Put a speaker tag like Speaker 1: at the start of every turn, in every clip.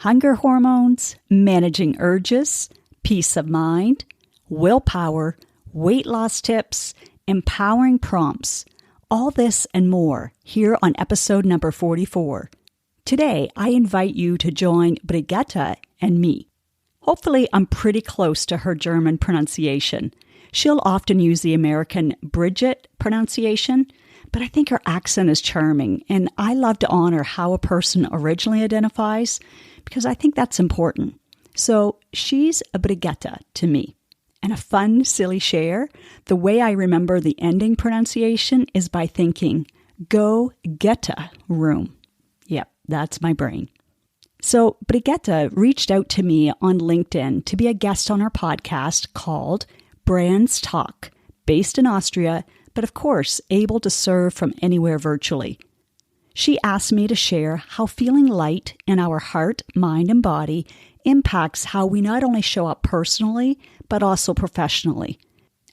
Speaker 1: hunger hormones, managing urges, peace of mind, willpower, weight loss tips, empowering prompts, all this and more here on episode number 44. Today, I invite you to join Brigitte and me. Hopefully, I'm pretty close to her German pronunciation. She'll often use the American Brigitte pronunciation, but I think her accent is charming, and I love to honor how a person originally identifies because I think that's important. So she's a Brigitte to me. And a fun, silly share, the way I remember the ending pronunciation is by thinking, go get a room. Yep, that's my brain. So Brigitte reached out to me on LinkedIn to be a guest on our podcast called BrandsTalk, based in Austria, but of course able to serve from anywhere virtually. She asked me to share how feeling light in our heart, mind, and body impacts how we not only show up personally, but also professionally.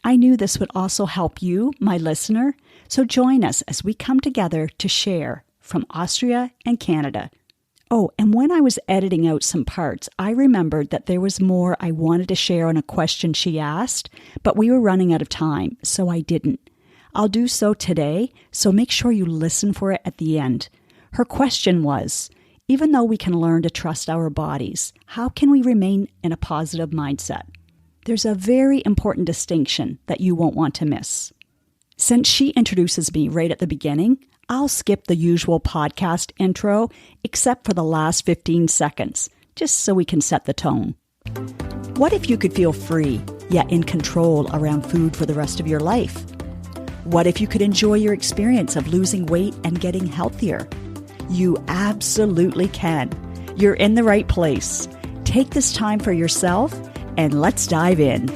Speaker 1: I knew this would also help you, my listener, so join us as we come together to share from Austria and Canada. Oh, and when I was editing out some parts, I remembered that there was more I wanted to share on a question she asked, but we were running out of time, so I didn't. I'll do so today, so make sure you listen for it at the end. Her question was, even though we can learn to trust our bodies, how can we remain in a positive mindset? There's a very important distinction that you won't want to miss. Since she introduces me right at the beginning, I'll skip the usual podcast intro, except for the last 15 seconds, just so we can set the tone. What if you could feel free, yet in control around food for the rest of your life? What if you could enjoy your experience of losing weight and getting healthier? You absolutely can. You're in the right place. Take this time for yourself and let's dive in.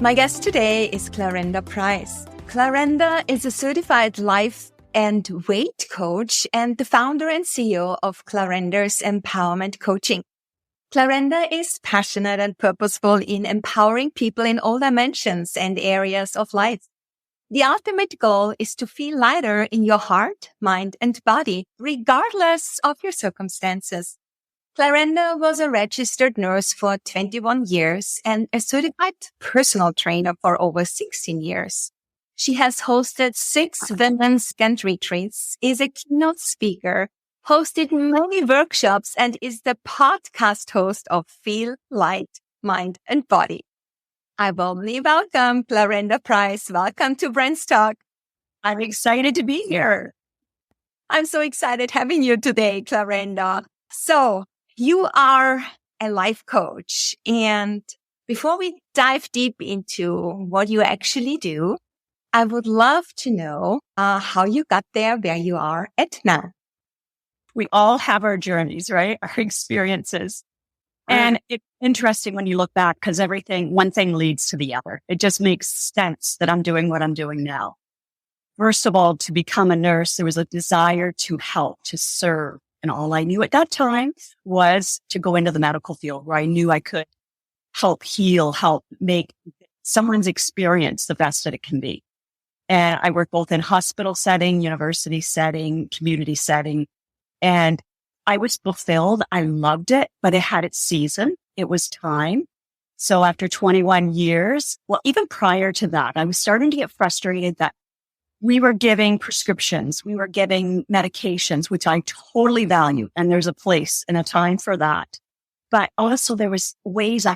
Speaker 2: My guest today is Clarenda Price. Clarenda is a certified life and weight coach and the founder and CEO of Clarenda's Empowerment Coaching. Clarenda is passionate and purposeful in empowering people in all dimensions and areas of life. The ultimate goal is to feel lighter in your heart, mind, and body, regardless of your circumstances. Clarenda was a registered nurse for 21 years and a certified personal trainer for over 16 years. She has hosted 6 women's weekend retreats, is a keynote speaker, hosted many workshops, and is the podcast host of Feel Light, Mind, and Body. I warmly welcome Clarenda Price. Welcome to BrandsTalk.
Speaker 3: I'm excited to be here.
Speaker 2: I'm so excited having you today, Clarenda. So you are a life coach. And before we dive deep into what you actually do, I would love to know how you got there where you are at now.
Speaker 3: We all have our journeys, right? Our experiences. And it's interesting when you look back because one thing leads to the other. It just makes sense that I'm doing what I'm doing now. First of all, to become a nurse, there was a desire to help, to serve. And all I knew at that time was to go into the medical field where I knew I could help heal, help make someone's experience the best that it can be. And I worked both in hospital setting, university setting, community setting, and I was fulfilled. I loved it, but it had its season. It was time. So after 21 years, well, even prior to that, I was starting to get frustrated that we were giving prescriptions, we were giving medications, which I totally value. And there's a place and a time for that. But also there was ways I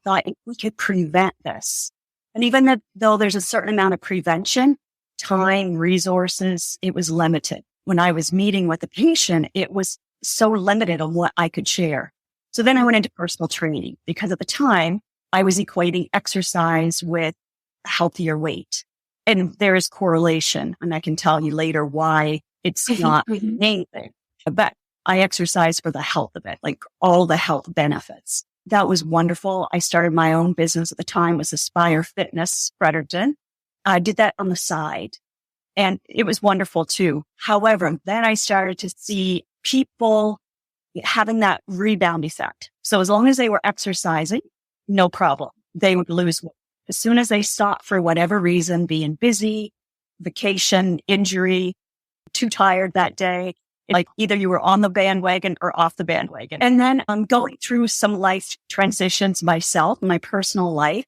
Speaker 3: thought we could prevent this. And even though there's a certain amount of prevention, time, resources, it was limited. When I was meeting with a patient, it was so limited on what I could share. So then I went into personal training because at the time I was equating exercise with healthier weight. And there is correlation. And I can tell you later why it's not the main thing. But I exercise for the health of it, like all the health benefits. That was wonderful. I started my own business at the time, was Aspire Fitness, Fredericton. I did that on the side and it was wonderful too. However, then I started to see people having that rebound effect. So as long as they were exercising, no problem. They would lose weight. As soon as they stopped for whatever reason, being busy, vacation, injury, too tired that day, Like either you were on the bandwagon or off the bandwagon. And then I'm going through some life transitions myself, my personal life.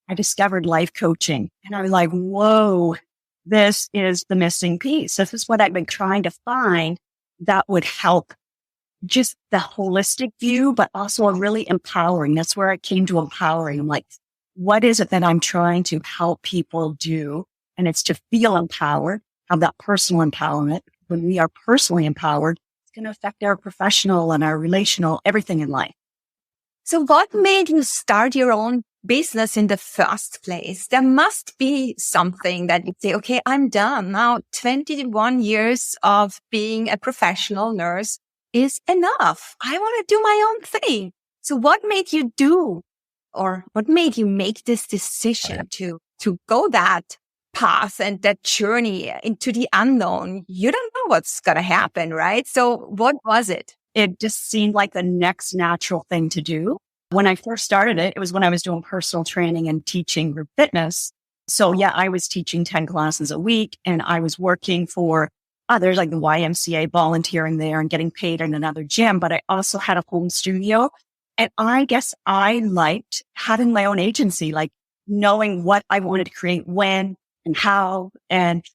Speaker 3: I discovered life coaching and I was like, whoa, this is the missing piece. This is what I've been trying to find that would help just the holistic view, but also a really empowering. That's where I came to empowering. I'm like, what is it that I'm trying to help people do? And it's to feel empowered, have that personal empowerment. When we are personally empowered, it's going to affect our professional and our relational, everything in life.
Speaker 2: So what made you start your own business in the first place? There must be something that you say, okay, I'm done now. 21 years of being a professional nurse is enough. I want to do my own thing. So what made you do, or what made you make this decision to go that path and that journey into the unknown? You don't know what's going to happen, right? So what was it?
Speaker 3: It just seemed like the next natural thing to do. When I first started it, it was when I was doing personal training and teaching group fitness. So yeah, I was teaching 10 classes a week and I was working for others like the YMCA, volunteering there and getting paid in another gym. But I also had a home studio. And I guess I liked having my own agency, like knowing what I wanted to create, when and how. And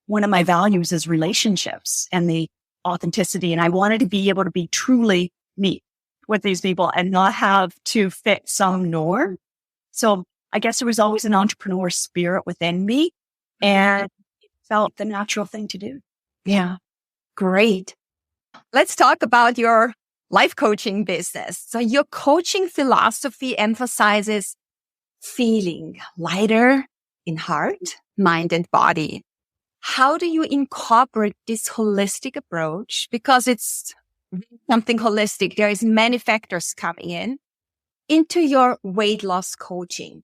Speaker 3: one of my values is relationships and the authenticity. And I wanted to be able to be truly me with these people and not have to fit some norm. So I guess there was always an entrepreneur spirit within me and it felt the natural thing to do.
Speaker 2: Yeah. Great. Let's talk about your life coaching business. So your coaching philosophy emphasizes feeling lighter in heart, mind, and body. How do you incorporate this holistic approach? Because it's something holistic. There is many factors coming in into your weight loss coaching.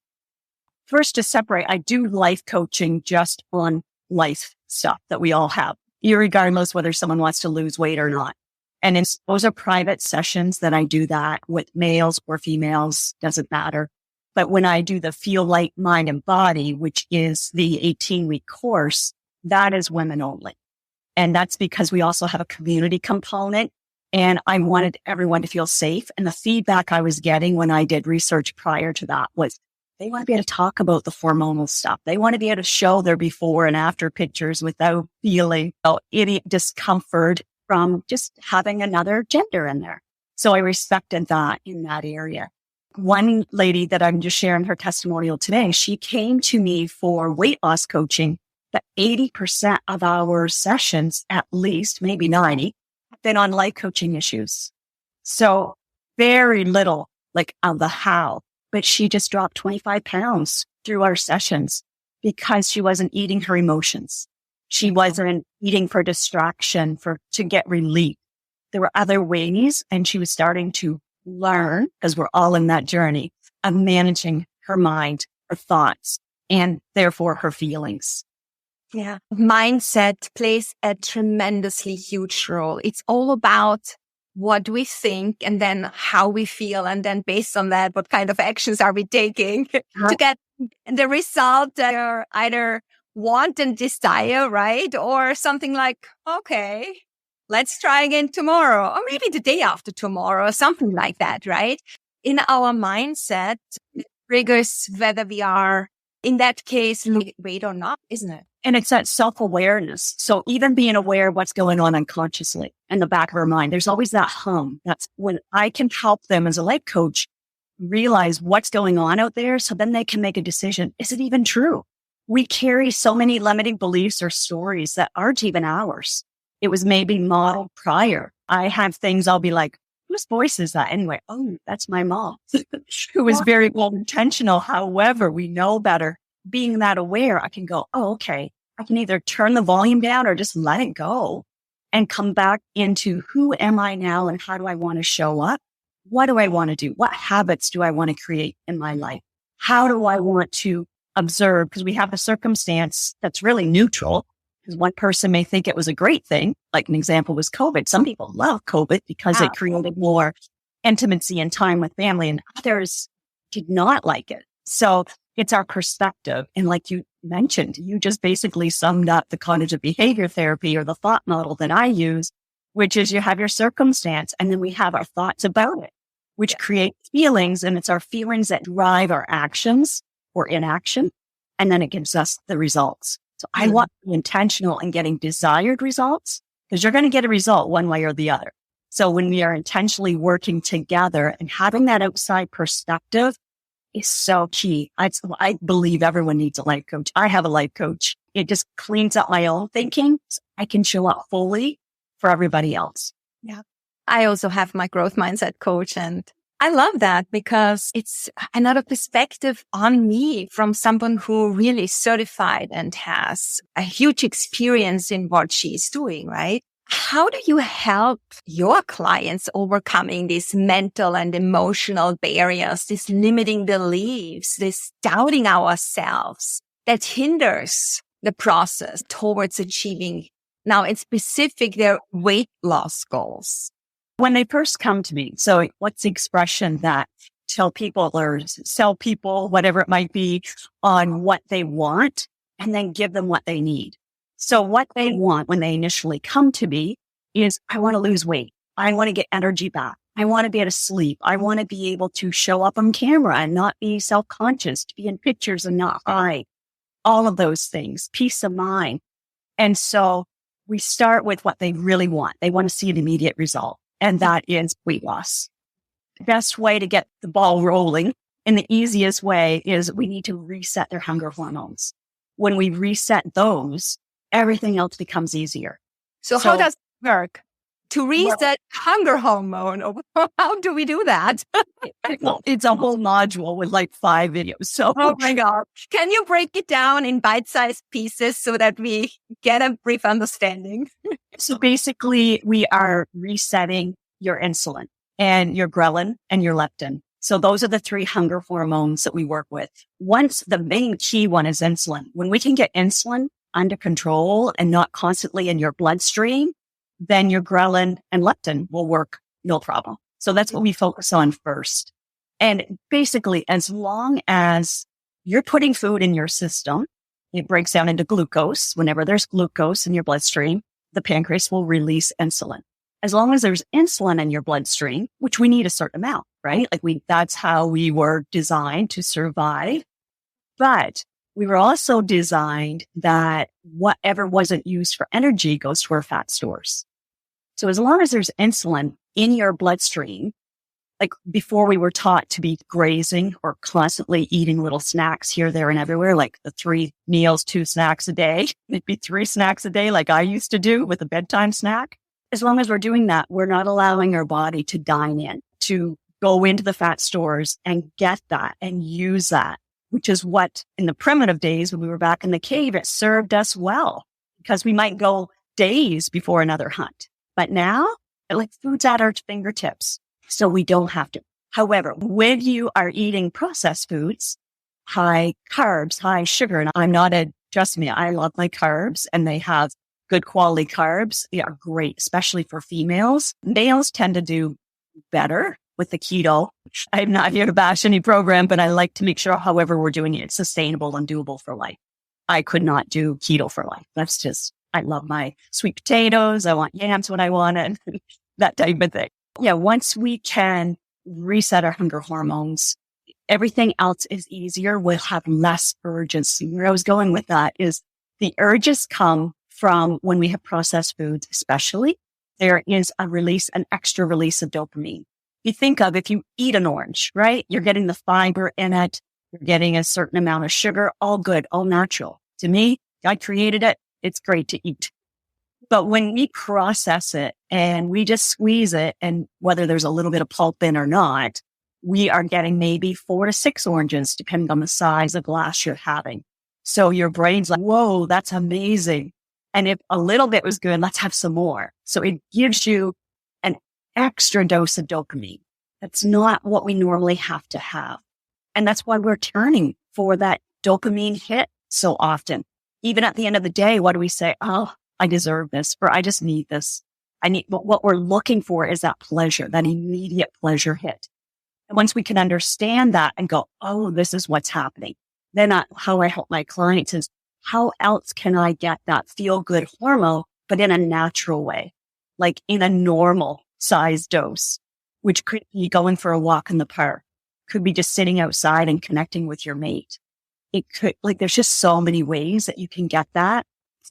Speaker 3: First, to separate, I do life coaching just on life stuff that we all have, irregardless whether someone wants to lose weight or not. And those are private sessions that I do that with males or females, doesn't matter. But when I do the Feel Light, Mind, and Body, which is the 18-week course, that is women only. And that's because we also have a community component. And I wanted everyone to feel safe. And the feedback I was getting when I did research prior to that was they want to be able to talk about the hormonal stuff. They want to be able to show their before and after pictures without feeling any discomfort from just having another gender in there. So I respected that in that area. One lady that I'm just sharing her testimonial today, she came to me for weight loss coaching, but 80% of our sessions, at least, maybe 90, have been on life coaching issues. So very little like on the how, but she just dropped 25 pounds through our sessions because she wasn't eating her emotions. She wasn't eating for distraction, to get relief. There were other ways, and she was starting to learn, because we're all in that journey, of managing her mind, her thoughts, and therefore her feelings.
Speaker 2: Yeah. Mindset plays a tremendously huge role. It's all about what we think and then how we feel. And then based on that, what kind of actions are we taking to get the result that you either want and desire, right? Or something like, okay, let's try again tomorrow, or maybe the day after tomorrow, or something like that, right? In our mindset, it triggers whether we are, in that case, losing weight or not, isn't it?
Speaker 3: And it's that self-awareness. So even being aware of what's going on unconsciously in the back of our mind, there's always that hum. That's when I can help them as a life coach realize what's going on out there. So then they can make a decision. Is it even true? We carry so many limiting beliefs or stories that aren't even ours. It was maybe modeled prior. I have things I'll be like, whose voice is that anyway? Oh, that's my mom, who was very well intentional. However, we know better. Being that aware, I can go, oh, okay. I can either turn the volume down or just let it go and come back into who am I now and how do I want to show up? What do I want to do? What habits do I want to create in my life? How do I want to observe? Because we have a circumstance that's really neutral. Because one person may think it was a great thing. Like an example was COVID. Some people love COVID because it created more intimacy and time with family, and others did not like it. So it's our perspective. And like you mentioned, you just basically summed up the cognitive behavior therapy or the thought model that I use. which is you have your circumstance and then we have our thoughts about it, which create feelings. And it's our feelings that drive our actions or inaction. And then it gives us the results. So I want to be intentional in getting desired results because you're going to get a result one way or the other. So when we are intentionally working together and having that outside perspective is so key. I believe everyone needs a life coach. I have a life coach. It just cleans up my own thinking so I can show up fully for everybody else.
Speaker 2: Yeah. I also have my growth mindset coach, and I love that because it's another perspective on me from someone who really is certified and has a huge experience in what she's doing, right? How do you help your clients overcoming these mental and emotional barriers, these limiting beliefs, this doubting ourselves that hinders the process towards achieving, now in specific, their weight loss goals?
Speaker 3: When they first come to me, so what's the expression that tell people or sell people, whatever it might be, on what they want and then give them what they need. So what they want when they initially come to me is, I want to lose weight. I want to get energy back. I want to be able to sleep. I want to be able to show up on camera and not be self-conscious, to be in pictures and not hide. All of those things, peace of mind. And so we start with what they really want. They want to see an immediate result, and that is weight loss. The best way to get the ball rolling and the easiest way is we need to reset their hunger hormones. When we reset those, everything else becomes easier.
Speaker 2: So how does it work? To reset hunger hormone, how do we do that?
Speaker 3: It's a whole module with like 5 videos. So,
Speaker 2: oh my God. Can you break it down in bite-sized pieces so that we get a brief understanding?
Speaker 3: So basically, we are resetting your insulin and your ghrelin and your leptin. So those are the 3 hunger hormones that we work with. Once the main key one is insulin. When we can get insulin under control and not constantly in your bloodstream, then your ghrelin and leptin will work no problem. So that's what we focus on first. And basically, as long as you're putting food in your system, it breaks down into glucose. Whenever there's glucose in your bloodstream, the pancreas will release insulin. As long as there's insulin in your bloodstream, which we need a certain amount, right? That's how we were designed to survive. But we were also designed that whatever wasn't used for energy goes to our fat stores. So as long as there's insulin in your bloodstream, like before we were taught to be grazing or constantly eating little snacks here, there, and everywhere, like the 3 meals, 2 snacks a day, maybe 3 snacks a day, like I used to do with a bedtime snack. As long as we're doing that, we're not allowing our body to dine in, to go into the fat stores and get that and use that, which is what in the primitive days when we were back in the cave, it served us well because we might go days before another hunt. But now, food's at our fingertips, so we don't have to. However, when you are eating processed foods, high carbs, high sugar, and trust me, I love my carbs, and they have good quality carbs. They are great, especially for females. Males tend to do better with the keto. I'm not here to bash any program, but I like to make sure, however we're doing it, it's sustainable and doable for life. I could not do keto for life. I love my sweet potatoes. I want yams when I want it, that type of thing. Yeah, once we can reset our hunger hormones, everything else is easier. We'll have less urgency. Where I was going with that is the urges come from when we have processed foods, especially. There is an extra release of dopamine. You think of if you eat an orange, right? You're getting the fiber in it. You're getting a certain amount of sugar, all good, all natural. To me, God created it. It's great to eat. But when we process it and we just squeeze it, and whether there's a little bit of pulp in or not, we are getting maybe 4 to 6 oranges, depending on the size of glass you're having. So your brain's like, whoa, that's amazing. And if a little bit was good, let's have some more. So it gives you an extra dose of dopamine. That's not what we normally have to have. And that's why we're turning for that dopamine hit so often. Even at the end of the day, what do we say? Oh, I deserve this, or I just need this. But what we're looking for is that pleasure, that immediate pleasure hit. And once we can understand that and go, oh, this is what's happening, then how I help my clients is how else can I get that feel good hormone, but in a natural way? like in a normal size dose, which could be going for a walk in the park, could be just sitting outside and connecting with your mate. It could, like, there's just so many ways that you can get that,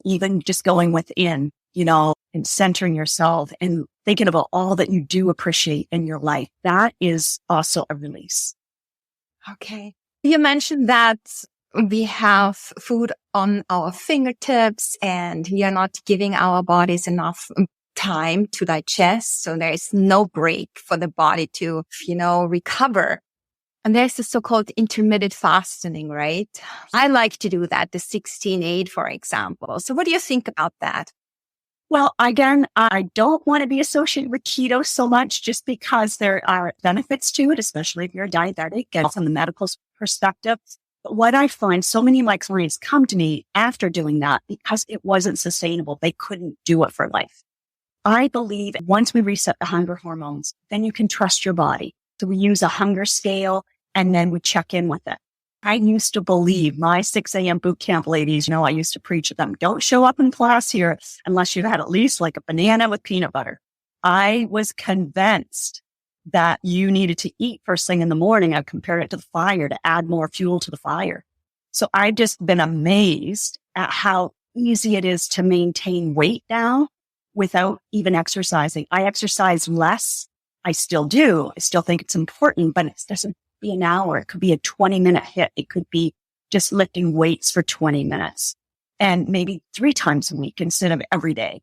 Speaker 3: even just going within, and centering yourself and thinking about all that you do appreciate in your life. That is also a release.
Speaker 2: Okay. You mentioned that we have food on our fingertips and we are not giving our bodies enough time to digest. So there is no break for the body to, recover. And there's the so-called intermittent fasting, right? I like to do that, the 16-8, for example. So what do you think about that?
Speaker 3: Well, again, I don't want to be associated with keto so much just because there are benefits to it, especially if you're diabetic and from the medical perspective. But what I find, so many of my clients come to me after doing that because it wasn't sustainable. They couldn't do it for life. I believe once we reset the hunger hormones, then you can trust your body. So we use a hunger scale and then we check in with it. I used to believe my 6 a.m. boot camp ladies, I used to preach to them, don't show up in class here unless you've had at least like a banana with peanut butter. I was convinced that you needed to eat first thing in the morning. I compared it to the fire to add more fuel to the fire. So I've just been amazed at how easy it is to maintain weight now without even exercising. I exercise less. I still do. I still think it's important, but it doesn't be an hour. It could be a 20-minute hit. It could be just lifting weights for 20 minutes and maybe 3 times a week instead of every day.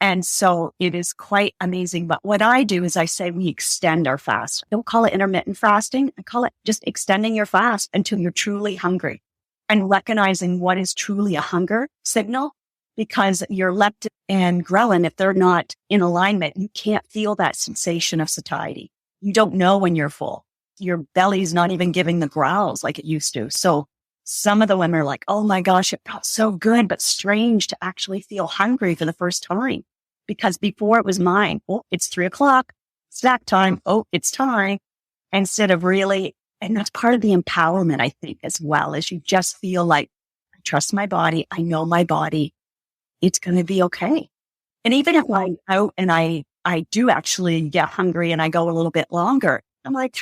Speaker 3: And so it is quite amazing. But what I do is I say we extend our fast. I don't call it intermittent fasting. I call it just extending your fast until you're truly hungry and recognizing what is truly a hunger signal, because your leptin and ghrelin, if they're not in alignment, you can't feel that sensation of satiety. You don't know when you're full. Your belly's not even giving the growls like it used to. So some of the women are like, oh my gosh, it felt so good, but strange to actually feel hungry for the first time. Because before it was mine. Oh, it's 3:00, snack time. Oh, it's time. Instead of really, and that's part of the empowerment, I think, as well, as you just feel like, I trust my body. I know my body. It's going to be okay. And even if I'm out and I do actually get hungry and I go a little bit longer, I'm like,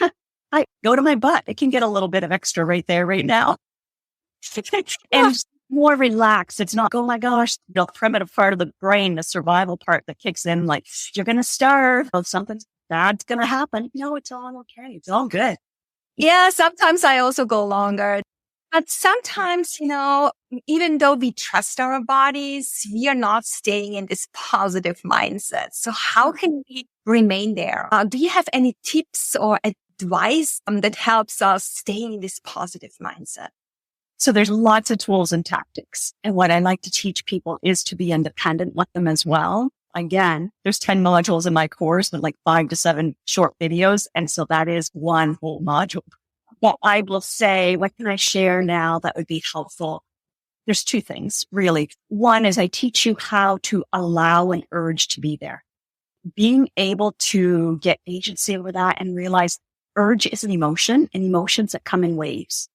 Speaker 3: I go to my butt. It can get a little bit of extra right there, right now. And more relaxed. It's not, oh my gosh, the primitive part of the brain, the survival part that kicks in, like, you're going to starve. Or something bad's going to happen. No, it's all okay. It's all good.
Speaker 2: Yeah, sometimes I also go longer. But sometimes, even though we trust our bodies, we are not staying in this positive mindset. So how can we remain there? Do you have any tips or advice that helps us stay in this positive mindset?
Speaker 3: So there's lots of tools and tactics. And what I like to teach people is to be independent with them as well. Again, there's 10 modules in my course with like 5 to 7 short videos. And so that is one whole module. But I will say, what can I share now that would be helpful? There's 2 things, really. One is I teach you how to allow an urge to be there. Being able to get agency over that and realize urge is an emotion and emotions that come in waves.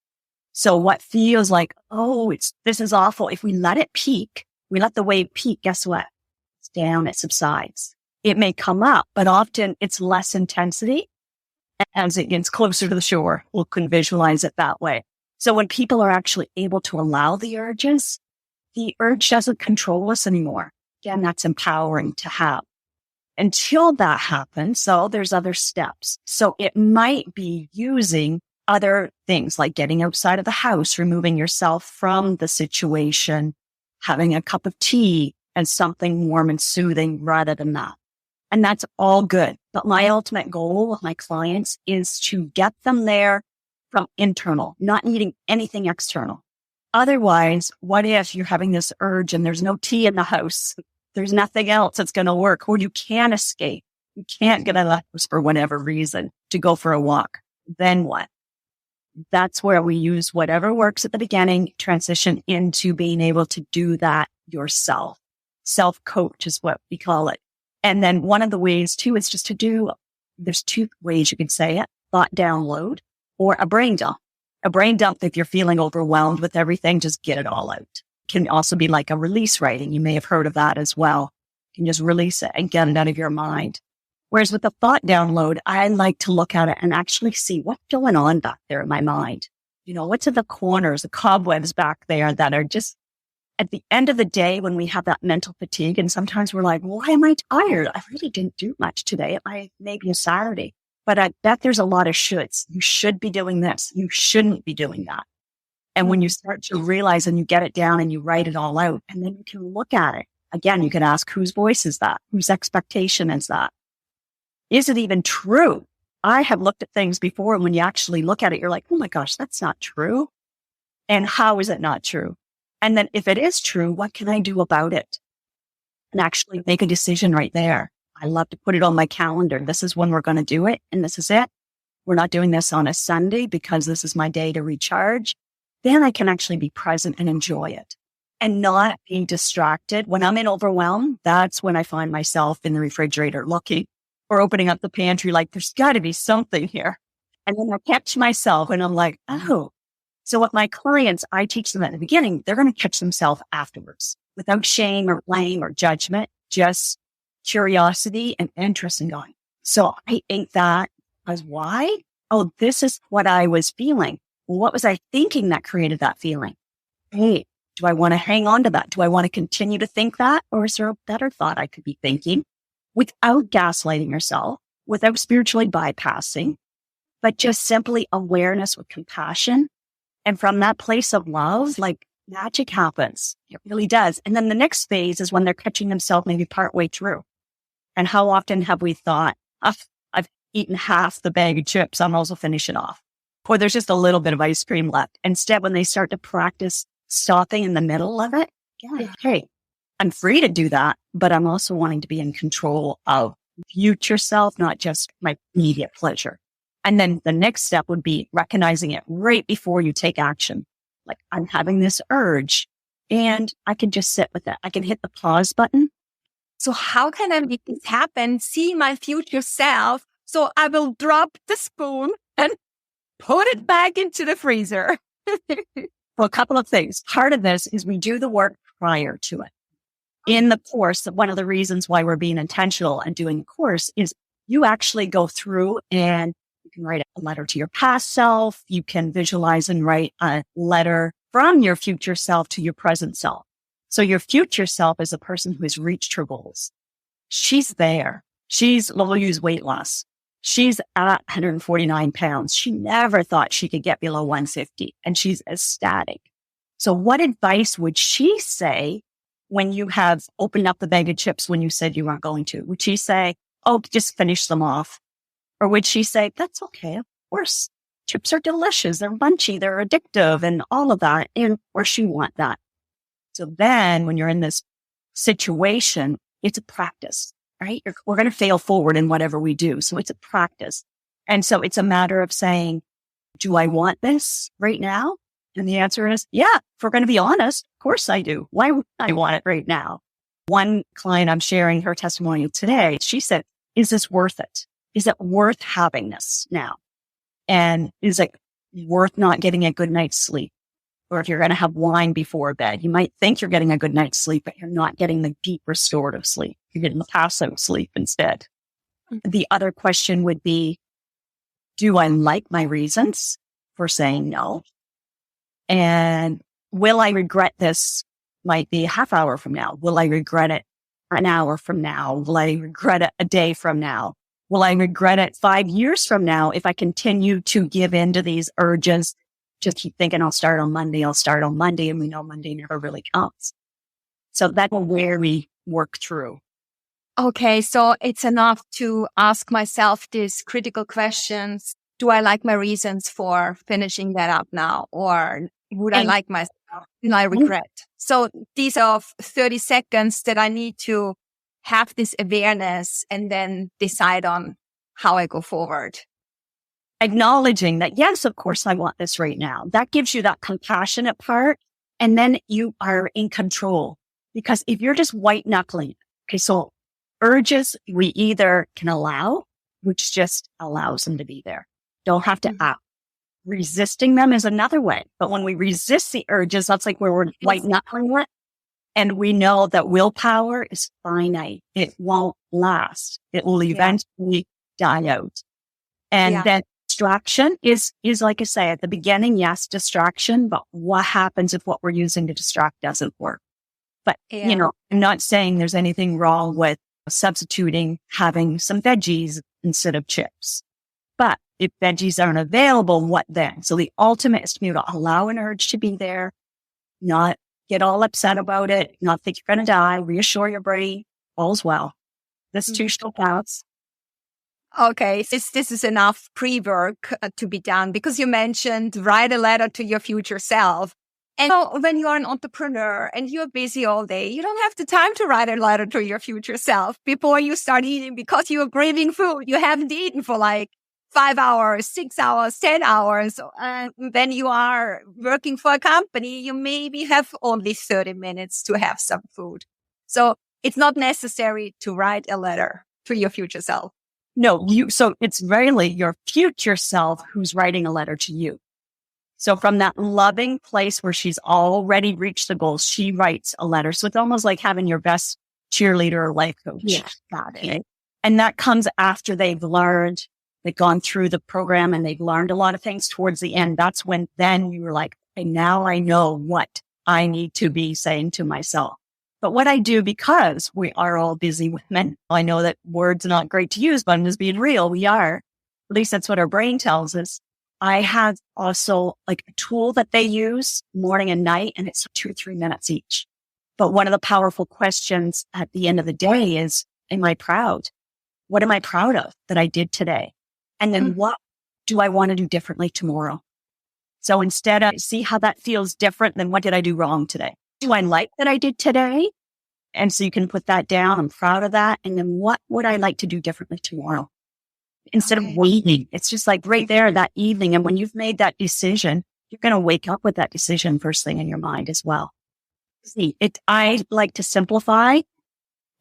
Speaker 3: So what feels like, oh, this is awful. If we let it peak, we let the wave peak, guess what? It's down, it subsides. It may come up, but often it's less intensity as it gets closer to the shore. We can visualize it that way. So when people are actually able to allow the urges, the urge doesn't control us anymore. Again, that's empowering to have. Until that happens, so there's other steps. So it might be using other things like getting outside of the house, removing yourself from the situation, having a cup of tea and something warm and soothing rather than that. And that's all good. But my ultimate goal with my clients is to get them there from internal, not needing anything external. Otherwise, what if you're having this urge and there's no tea in the house? There's nothing else that's going to work, or you can't escape. You can't get out of the house for whatever reason to go for a walk. Then what? That's where we use whatever works at the beginning, transition into being able to do that yourself. Self-coach is what we call it. And then one of the ways too is just there's 2 ways you can say it, thought download or a brain dump. A brain dump, if you're feeling overwhelmed with everything, just get it all out. Can also be like a release writing. You may have heard of that as well. can just release it and get it out of your mind. Whereas with the thought download, I like to look at it and actually see what's going on back there in my mind. What's in the corners, the cobwebs back there that are just at the end of the day when we have that mental fatigue. And sometimes we're like, why am I tired? I really didn't do much today. Maybe a Saturday, but I bet there's a lot of shoulds. You should be doing this. You shouldn't be doing that. And when you start to realize and you get it down and you write it all out, and then you can look at it again, you can ask, whose voice is that? Whose expectation is that? Is it even true? I have looked at things before, and when you actually look at it, you're like, oh my gosh, that's not true. And how is it not true? And then if it is true, what can I do about it? And actually make a decision right there. I love to put it on my calendar. This is when we're going to do it. And this is it. We're not doing this on a Sunday because this is my day to recharge. Then I can actually be present and enjoy it and not be distracted. When I'm in overwhelm, that's when I find myself in the refrigerator looking or opening up the pantry, like there's got to be something here. And then I catch myself and I'm like, oh. So with my clients, I teach them at the beginning, they're going to catch themselves afterwards without shame or blame or judgment, just curiosity and interest in going. So I ate that as why? Oh, this is what I was feeling. What was I thinking that created that feeling? Hey, do I want to hang on to that? Do I want to continue to think that? Or is there a better thought I could be thinking without gaslighting yourself, without spiritually bypassing, but just simply awareness with compassion? And from that place of love, like magic happens. It really does. And then the next phase is when they're catching themselves maybe partway through. And how often have we thought, I've eaten half the bag of chips, I'm also finishing off. Or there's just a little bit of ice cream left. Instead, when they start to practice stopping in the middle of it, hey, I'm free to do that, but I'm also wanting to be in control of future self, not just my immediate pleasure. And then the next step would be recognizing it right before you take action. Like, I'm having this urge and I can just sit with it. I can hit the pause button.
Speaker 2: So how can I make this happen? See my future self. So I will drop the spoon and put it back into the freezer.
Speaker 3: Well, a couple of things. Part of this is we do the work prior to it. In the course, one of the reasons why we're being intentional and doing the course is you actually go through and you can write a letter to your past self. You can visualize and write a letter from your future self to your present self. So your future self is a person who has reached her goals. She's there. We'll use weight loss. She's at 149 pounds. She never thought she could get below 150 and she's ecstatic. So what advice would she say when you have opened up the bag of chips when you said you weren't going to? Would she say, oh, just finish them off? Or would she say, that's okay, of course. Chips are delicious. They're munchy. They're addictive and all of that. And of course you want that. So then when you're in this situation, it's a practice, right? We're going to fail forward in whatever we do. So it's a practice. And so it's a matter of saying, do I want this right now? And the answer is, yeah, if we're going to be honest, of course I do. Why would I want it right now? One client, I'm sharing her testimonial today. She said, is this worth it? Is it worth having this now? And is it worth not getting a good night's sleep? Or if you're going to have wine before bed, you might think you're getting a good night's sleep, but you're not getting the deep restorative sleep. You're getting the passive sleep instead. The other question would be, do I like my reasons for saying no? And will I regret this? Might be a half hour from now. Will I regret it an hour from now? Will I regret it a day from now? Will I regret it 5 years from now if I continue to give in to these urges? Just keep thinking, I'll start on Monday. And we know Monday never really comes. So that's where we work through.
Speaker 2: Okay, so it's enough to ask myself these critical questions. Do I like my reasons for finishing that up now? Or would I like myself? And I regret. So these are 30 seconds that I need to have this awareness and then decide on how I go forward.
Speaker 3: Acknowledging that, yes, of course, I want this right now. That gives you that compassionate part. And then you are in control. Because if you're just white knuckling, okay, so urges we either can allow, which just allows them to be there. Don't have to act. Resisting them is another way. But when we resist the urges, that's like where we're white knuckling it. And we know that willpower is finite. It won't last. It will eventually die out. And then distraction is like I say at the beginning, yes, distraction, but what happens if what we're using to distract doesn't work? But, I'm not saying there's anything wrong with substituting having some veggies instead of chips. But if veggies aren't available, what then? So the ultimate is to be able to allow an urge to be there, not get all upset about it, not think you're going to die, reassure your brain, all's well. This too shall pass.
Speaker 2: Okay, this is enough pre-work to be done because you mentioned write a letter to your future self. And when you're an entrepreneur and you're busy all day, you don't have the time to write a letter to your future self before you start eating because you are craving food. You haven't eaten for like 5 hours, 6 hours, 10 hours. When you are working for a company, you maybe have only 30 minutes to have some food. So it's not necessary to write a letter to your future self.
Speaker 3: No, so it's rarely your future self who's writing a letter to you. So from that loving place where she's already reached the goals, she writes a letter. So it's almost like having your best cheerleader or life coach.
Speaker 2: Yeah, got it.
Speaker 3: Okay? And that comes after they've gone through the program and they've learned a lot of things towards the end. That's when then you were like, okay, now I know what I need to be saying to myself. But what I do, because we are all busy women, I know that words are not great to use, but I'm just being real. We are. At least that's what our brain tells us. I have also like a tool that they use morning and night, and it's 2 or 3 minutes each. But one of the powerful questions at the end of the day is, am I proud? What am I proud of that I did today? And then what do I want to do differently tomorrow? So instead of see how that feels different than what did I do wrong today? Do I like that I did today? And so you can put that down. I'm proud of that. And then what would I like to do differently tomorrow? Instead of waiting, it's just like right there that evening. And when you've made that decision, you're going to wake up with that decision first thing in your mind as well. See, I like to simplify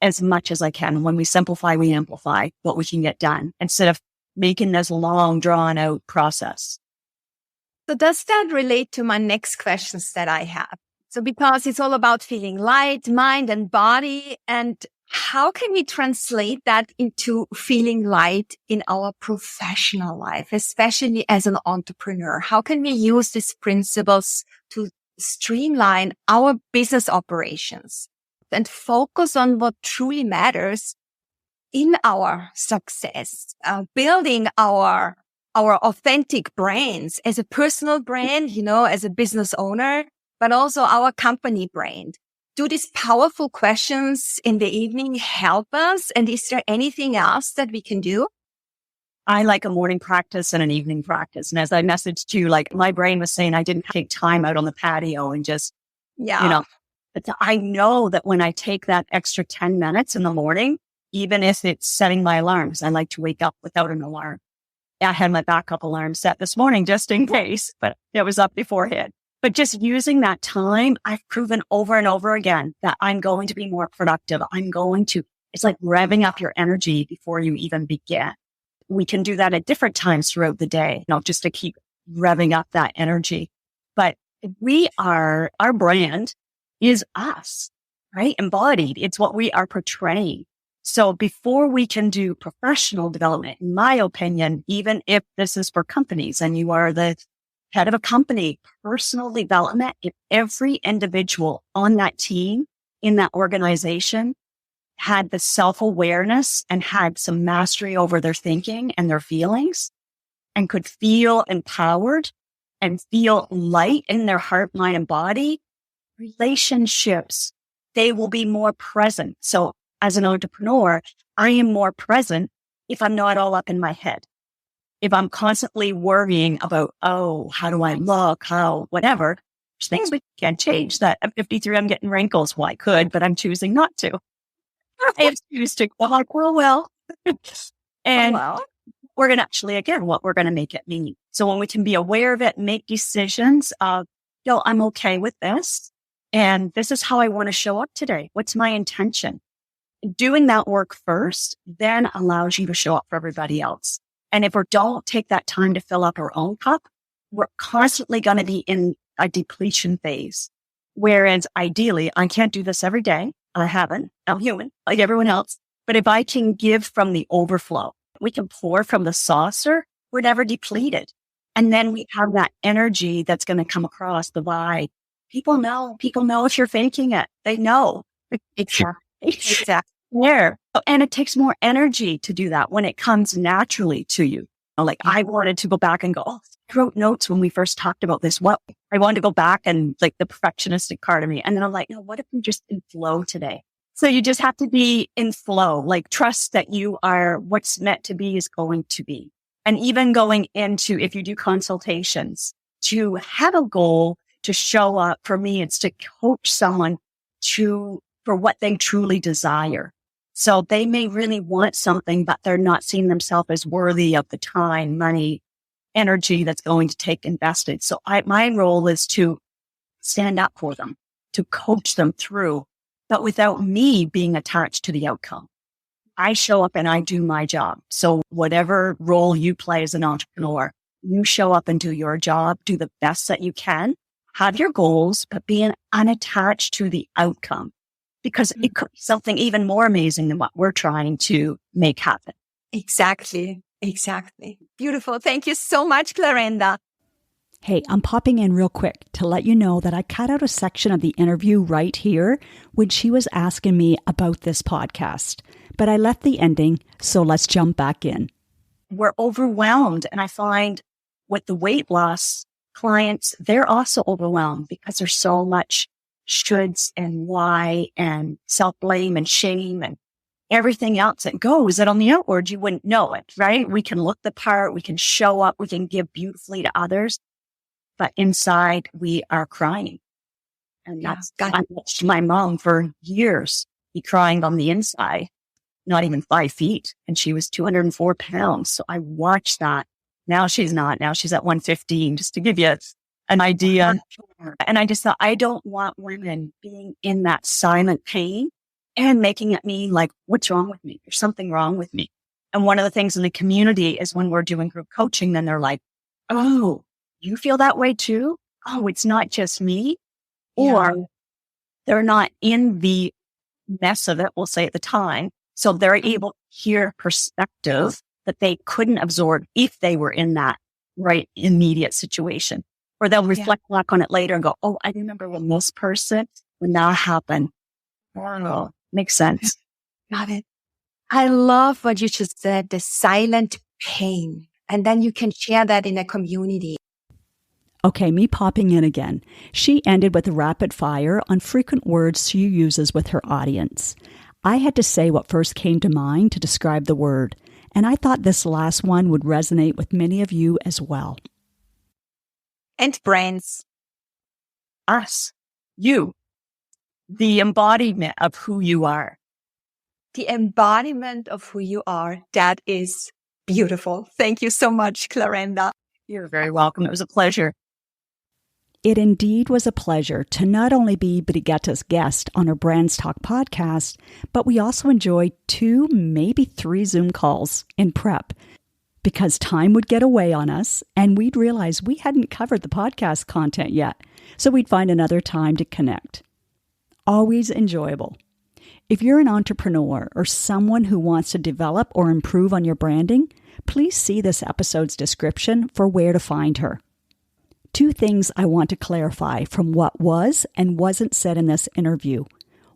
Speaker 3: as much as I can. When we simplify, we amplify what we can get done instead of making this long, drawn out process.
Speaker 2: So does that relate to my next questions that I have? So because it's all about feeling light, mind and body, and how can we translate that into feeling light in our professional life, especially as an entrepreneur? How can we use these principles to streamline our business operations and focus on what truly matters in our success, building our authentic brands as a personal brand, as a business owner, but also our company brand? Do these powerful questions in the evening help us? And is there anything else that we can do?
Speaker 3: I like a morning practice and an evening practice. And as I messaged you, like my brain was saying, I didn't take time out on the patio and just, but I know that when I take that extra 10 minutes in the morning, even if it's setting my alarms, I like to wake up without an alarm. I had my backup alarm set this morning just in case, but it was up beforehand. But just using that time, I've proven over and over again that I'm going to be more productive. It's like revving up your energy before you even begin. We can do that at different times throughout the day, just to keep revving up that energy. But our brand is us, right? Embodied. It's what we are portraying. So before we can do professional development, in my opinion, even if this is for companies and you are the head of a company, personal development, if every individual on that team, in that organization, had the self-awareness and had some mastery over their thinking and their feelings and could feel empowered and feel light in their heart, mind, and body, relationships, they will be more present. So as an entrepreneur, I am more present if I'm not all up in my head. If I'm constantly worrying about, how do I look? Whatever. There's things we can't change. That at 53, I'm getting wrinkles. Well, I could, but I'm choosing not to. I have choose to go like, well. And we're going to actually, again, what we're going to make it mean. So when we can be aware of it, make decisions of, I'm okay with this. And this is how I want to show up today. What's my intention? Doing that work first then allows you to show up for everybody else. And if we don't take that time to fill up our own cup, we're constantly going to be in a depletion phase. Whereas ideally, I can't do this every day. I haven't. I'm human, like everyone else. But if I can give from the overflow, we can pour from the saucer, we're never depleted. And then we have that energy that's going to come across the vibe. People know if you're faking it. They know.
Speaker 2: Exactly.
Speaker 3: There. And it takes more energy to do that when it comes naturally to you. Like I wanted to go back and go, I wrote notes when we first talked about this. What I wanted to go back and like the perfectionistic part of me. And then I'm like, no, what if we just in flow today? So you just have to be in flow, like trust that you are what's meant to be is going to be. And even going into, if you do consultations, to have a goal to show up, for me, it's to coach someone for what they truly desire. So they may really want something, but they're not seeing themselves as worthy of the time, money, energy that's going to take invested. So my role is to stand up for them, to coach them through, but without me being attached to the outcome. I show up and I do my job. So whatever role you play as an entrepreneur, you show up and do your job, do the best that you can, have your goals, but being unattached to the outcome. Because it could be something even more amazing than what we're trying to make happen.
Speaker 2: Exactly. Beautiful. Thank you so much, Clarenda.
Speaker 1: Hey, I'm popping in real quick to let you know that I cut out a section of the interview right here when she was asking me about this podcast. But I left the ending, so let's jump back in.
Speaker 3: We're overwhelmed. And I find with the weight loss clients, they're also overwhelmed because there's so much shoulds and why and self-blame and shame and everything else that goes that on the outward, you wouldn't know it, right? We can look the part, we can show up, we can give beautifully to others, but inside we are crying. And I watched my mom for years be crying on the inside, not even 5 feet. And she was 204 pounds. So I watched that. Now she's not. Now she's at 115, just to give you an idea. And I just thought, I don't want women being in that silent pain and making it mean like, what's wrong with me? There's something wrong with me. And one of the things in the community is when we're doing group coaching, then they're like, oh, you feel that way too? Oh, it's not just me.
Speaker 2: Yeah.
Speaker 3: Or they're not in the mess of it, we'll say at the time. So they're able to hear perspective that they couldn't absorb if they were in that right immediate situation. Or they'll reflect back on it later and go, oh, I remember when that happened. Oh, makes sense.
Speaker 2: Got it. I love what you just said, the silent pain. And then you can share that in a community.
Speaker 1: Okay, me popping in again. She ended with a rapid fire on frequent words she uses with her audience. I had to say what first came to mind to describe the word, and I thought this last one would resonate with many of you as well.
Speaker 2: And brands.
Speaker 3: Us. You. The embodiment of who you are.
Speaker 2: The embodiment of who you are. That is beautiful. Thank you so much, Clarenda.
Speaker 3: You're very welcome. It was a pleasure.
Speaker 1: It indeed was a pleasure to not only be Brigette's guest on her BrandsTalk podcast, but we also enjoyed 2, maybe 3 Zoom calls in prep because time would get away on us and we'd realize we hadn't covered the podcast content yet, so we'd find another time to connect. Always enjoyable. If you're an entrepreneur or someone who wants to develop or improve on your branding, please see this episode's description for where to find her. 2 things I want to clarify from what was and wasn't said in this interview.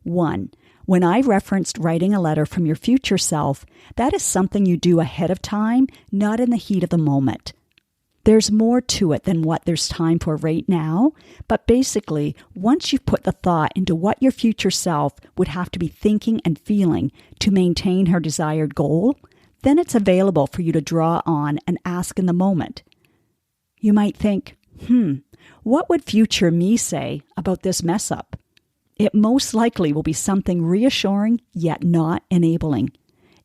Speaker 1: 1, when I referenced writing a letter from your future self, that is something you do ahead of time, not in the heat of the moment. There's more to it than what there's time for right now, but basically, once you've put the thought into what your future self would have to be thinking and feeling to maintain her desired goal, then it's available for you to draw on and ask in the moment. You might think, what would future me say about this mess up? It most likely will be something reassuring yet not enabling.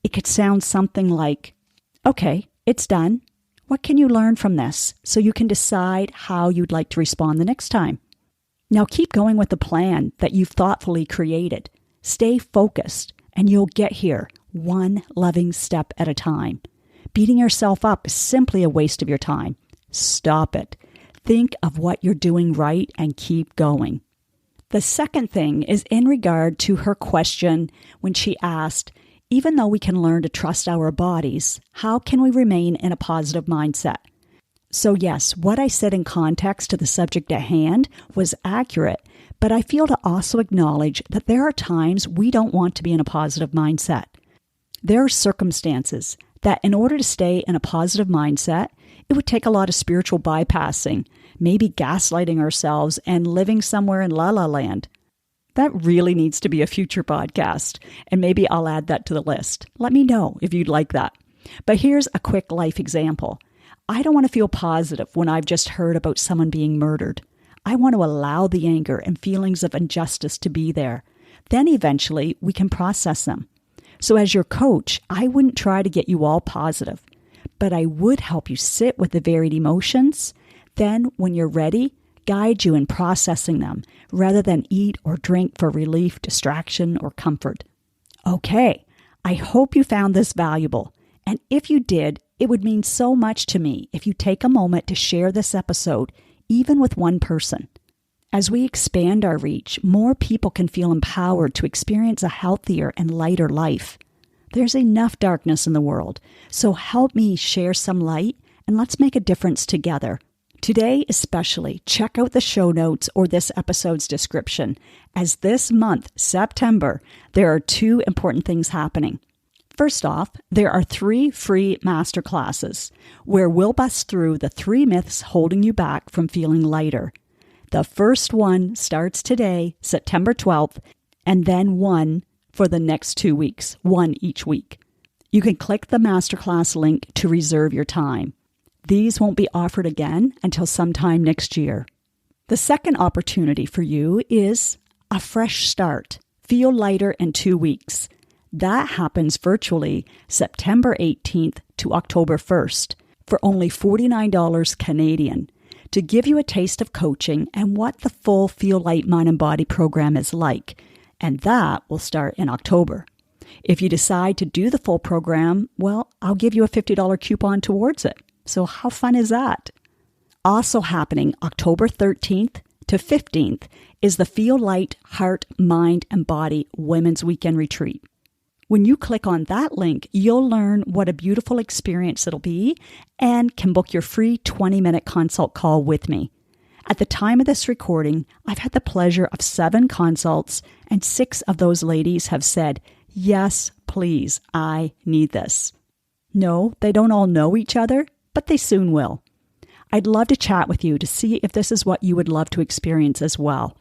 Speaker 1: It could sound something like, okay, it's done. What can you learn from this so you can decide how you'd like to respond the next time? Now keep going with the plan that you've thoughtfully created. Stay focused and you'll get here one loving step at a time. Beating yourself up is simply a waste of your time. Stop it. Think of what you're doing right and keep going. The second thing is in regard to her question when she asked, even though we can learn to trust our bodies, how can we remain in a positive mindset? So yes, what I said in context to the subject at hand was accurate, but I feel to also acknowledge that there are times we don't want to be in a positive mindset. There are circumstances that in order to stay in a positive mindset, it would take a lot of spiritual bypassing, maybe gaslighting ourselves and living somewhere in la la land. That really needs to be a future podcast, and maybe I'll add that to the list. Let me know if you'd like that. But here's a quick life example. I don't want to feel positive when I've just heard about someone being murdered. I want to allow the anger and feelings of injustice to be there. Then eventually we can process them. So as your coach, I wouldn't try to get you all positive, but I would help you sit with the varied emotions. Then when you're ready, guide you in processing them rather than eat or drink for relief, distraction, or comfort. Okay, I hope you found this valuable. And if you did, it would mean so much to me if you take a moment to share this episode, even with one person. As we expand our reach, more people can feel empowered to experience a healthier and lighter life. There's enough darkness in the world, so help me share some light and let's make a difference together. Today especially, check out the show notes or this episode's description, as this month, September, there are 2 important things happening. First off, there are 3 free masterclasses where we'll bust through the 3 myths holding you back from feeling lighter. The first one starts today, September 12th, and then one for the next 2 weeks, one each week. You can click the masterclass link to reserve your time. These won't be offered again until sometime next year. The second opportunity for you is a fresh start. Feel lighter in 2 weeks. That happens virtually September 18th to October 1st for only $49 Canadian to give you a taste of coaching and what the full Feel Light Mind and Body program is like. And that will start in October. If you decide to do the full program, well, I'll give you a $50 coupon towards it. So how fun is that? Also happening October 13th to 15th is the Feel Light Heart, Mind, and Body Women's Weekend Retreat. When you click on that link, you'll learn what a beautiful experience it'll be and can book your free 20-minute consult call with me. At the time of this recording, I've had the pleasure of 7 consults, and 6 of those ladies have said, yes, please, I need this. No, they don't all know each other, but they soon will. I'd love to chat with you to see if this is what you would love to experience as well.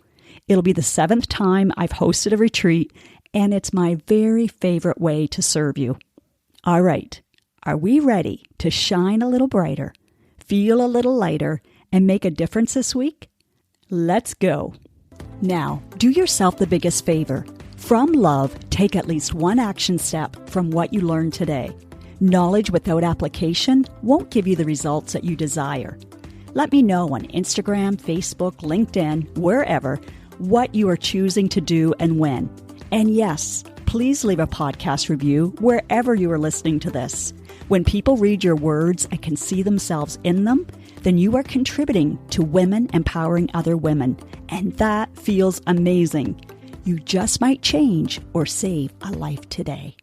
Speaker 1: It'll be the 7th time I've hosted a retreat, and it's my very favorite way to serve you. All right, are we ready to shine a little brighter, feel a little lighter, and make a difference this week? Let's go. Now, do yourself the biggest favor. From love, take at least one action step from what you learned today. Knowledge without application won't give you the results that you desire. Let me know on Instagram, Facebook, LinkedIn, wherever, what you are choosing to do and when. And yes, please leave a podcast review wherever you are listening to this. When people read your words and can see themselves in them, then you are contributing to women empowering other women. And that feels amazing. You just might change or save a life today.